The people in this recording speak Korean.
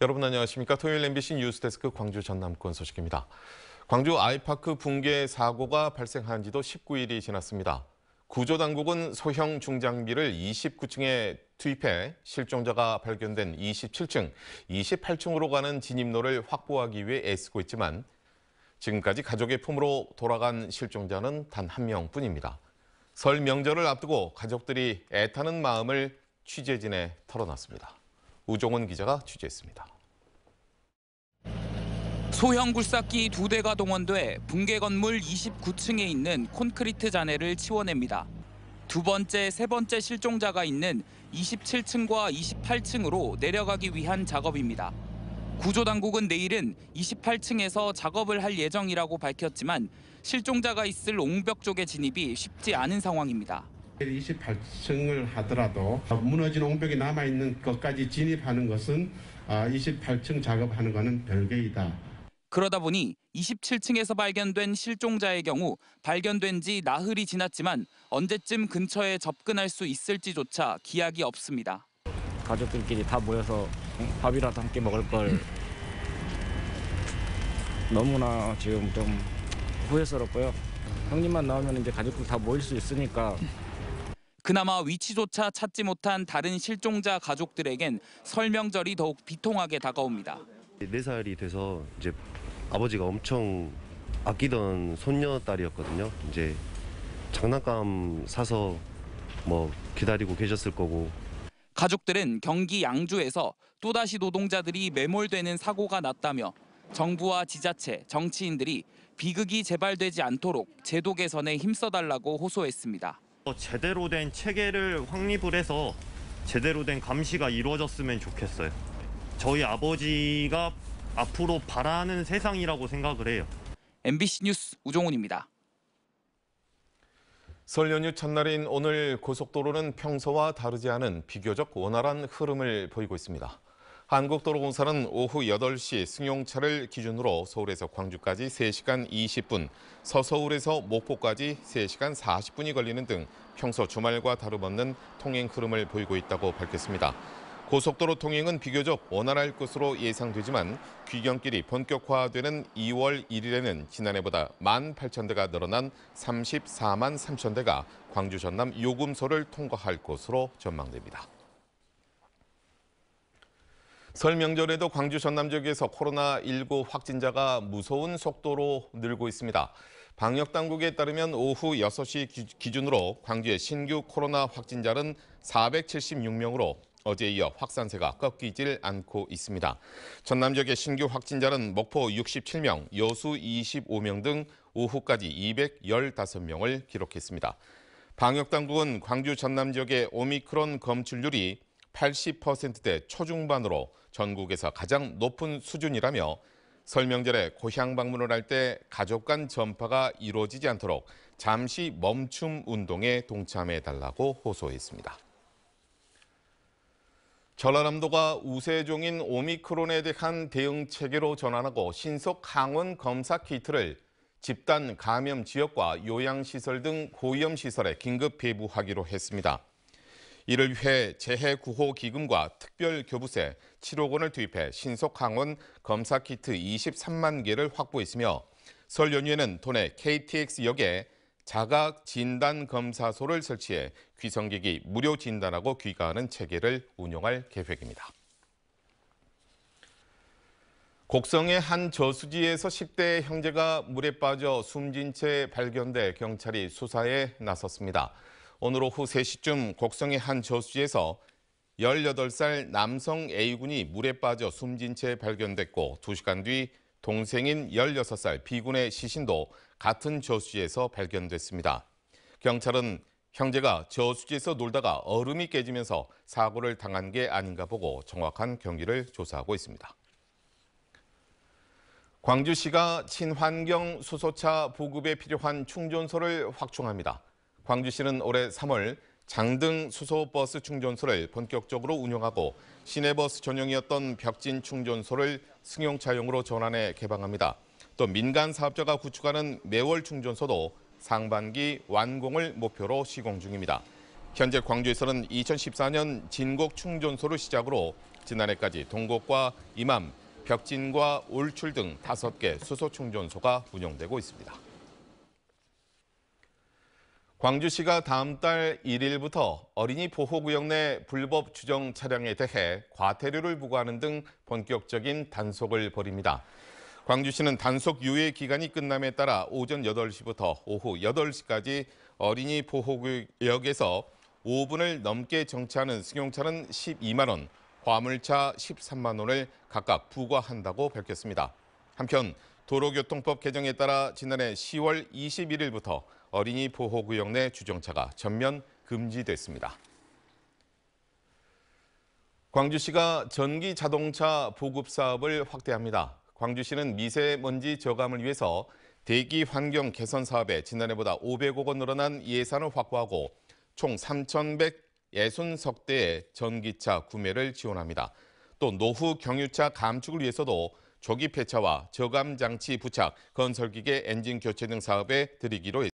여러분 안녕하십니까? 토요일 MBC 뉴스데스크 광주 전남권 소식입니다. 광주 아이파크 붕괴 사고가 발생한 지도 19일이 지났습니다. 구조당국은 소형 중장비를 29층에 투입해 실종자가 발견된 27층, 28층으로 가는 진입로를 확보하기 위해 애쓰고 있지만 지금까지 가족의 품으로 돌아간 실종자는 단 한 명뿐입니다. 설 명절을 앞두고 가족들이 애타는 마음을 취재진에 털어놨습니다. 우종훈 기자가 취재했습니다. 소형 굴삭기 2대가 동원돼 붕괴 건물 29층에 있는 콘크리트 잔해를 치워냅니다. 두 번째, 세 번째 실종자가 있는 27층과 28층으로 내려가기 위한 작업입니다. 구조당국은 내일은 28층에서 작업을 할 예정이라고 밝혔지만 실종자가 있을 옹벽 쪽의 진입이 쉽지 않은 상황입니다. 28층을 하더라도 무너진 옹벽이 남아있는 것까지 진입하는 것은 28층 작업하는 것은 별개이다. 그러다 보니 27층에서 발견된 실종자의 경우 발견된 지 나흘이 지났지만 언제쯤 근처에 접근할 수 있을지조차 기약이 없습니다. 가족들끼리 다 모여서 밥이라도 함께 먹을 걸 너무나 지금 좀 후회스럽고요. 형님만 나오면 이제 가족들 다 모일 수 있으니까. 그나마 위치조차 찾지 못한 다른 실종자 가족들에겐 설 명절이 더욱 비통하게 다가옵니다. 4살이 돼서 이제 아버지가 엄청 아끼던 손녀딸이었거든요. 이제 장난감 사서 기다리고 계셨을 거고. 가족들은 경기 양주에서 또다시 노동자들이 매몰되는 사고가 났다며 정부와 지자체, 정치인들이 비극이 재발되지 않도록 제도 개선에 힘써달라고 호소했습니다. 제대로 된 체계를 확립을 해서 제대로 된 감시가 이루어졌으면 좋겠어요. 저희 아버지가 앞으로 바라는 세상이라고 생각을 해요. MBC 뉴스 우종훈입니다. 설 연휴 첫날인 오늘 고속도로는 평소와 다르지 않은 비교적 원활한 흐름을 보이고 있습니다. 한국도로공사는 오후 8시 승용차를 기준으로 서울에서 광주까지 3시간 20분, 서서울에서 목포까지 3시간 40분이 걸리는 등 평소 주말과 다름없는 통행 흐름을 보이고 있다고 밝혔습니다. 고속도로 통행은 비교적 원활할 것으로 예상되지만 귀경길이 본격화되는 2월 1일에는 지난해보다 18,000대가 늘어난 34만 3,000대가 광주 전남 요금소를 통과할 것으로 전망됩니다. 설 명절에도 광주 전남 지역에서 코로나19 확진자가 무서운 속도로 늘고 있습니다. 방역당국에 따르면 오후 6시 기준으로 광주의 신규 코로나 확진자는 476명으로 어제에 이어 확산세가 꺾이질 않고 있습니다. 전남 지역의 신규 확진자는 목포 67명, 여수 25명 등 오후까지 215명을 기록했습니다. 방역당국은 광주 전남 지역의 오미크론 검출률이 80%대 초중반으로 전국에서 가장 높은 수준이라며 설 명절에 고향 방문을 할 때 가족 간 전파가 이루어지지 않도록 잠시 멈춤 운동에 동참해달라고 호소했습니다. 전라남도가 우세종인 오미크론에 대한 대응 체계로 전환하고 신속 항원 검사 키트를 집단 감염 지역과 요양시설 등 고위험 시설에 긴급 배부하기로 했습니다. 이를 위해 재해구호기금과 특별교부세 7억 원을 투입해 신속 항원 검사 키트 23만 개를 확보했으며 설 연휴에는 도내 KTX역에 자가 진단 검사소를 설치해 귀성객이 무료 진단하고 귀가하는 체계를 운영할 계획입니다. 곡성의 한 저수지에서 10대 형제가 물에 빠져 숨진 채 발견돼 경찰이 수사에 나섰습니다. 오늘 오후 3시쯤 곡성의 한 저수지에서 18살 남성 A군이 물에 빠져 숨진 채 발견됐고 2시간 뒤 동생인 16살 B군의 시신도 같은 저수지에서 발견됐습니다. 경찰은 형제가 저수지에서 놀다가 얼음이 깨지면서 사고를 당한 게 아닌가 보고 정확한 경위를 조사하고 있습니다. 광주시가 친환경 수소차 보급에 필요한 충전소를 확충합니다. 광주시는 올해 3월 장등 수소버스 충전소를 본격적으로 운영하고 시내버스 전용이었던 벽진 충전소를 승용차용으로 전환해 개방합니다. 또 민간 사업자가 구축하는 매월 충전소도 상반기 완공을 목표로 시공 중입니다. 현재 광주에서는 2014년 진곡 충전소를 시작으로 지난해까지 동곡과 이맘, 벽진과 올출 등 5개 수소 충전소가 운영되고 있습니다. 광주시가 다음 달 1일부터 어린이 보호구역 내 불법 주정 차량에 대해 과태료를 부과하는 등 본격적인 단속을 벌입니다. 광주시는 단속 유예 기간이 끝남에 따라 오전 8시부터 오후 8시까지 어린이 보호구역에서 5분을 넘게 정차하는 승용차는 12만 원, 화물차 13만 원을 각각 부과한다고 밝혔습니다. 한편 도로교통법 개정에 따라 지난해 10월 21일부터 어린이 보호구역 내 주정차가 전면 금지됐습니다. 광주시가 전기 자동차 보급 사업을 확대합니다. 광주시는 미세먼지 저감을 위해서 대기 환경 개선 사업에 지난해보다 500억 원 늘어난 예산을 확보하고 총 3,160석대의 전기차 구매를 지원합니다. 또 노후 경유차 감축을 위해서도 조기 폐차와 저감 장치 부착, 건설기계 엔진 교체 등 사업에 들이기로 했습니다.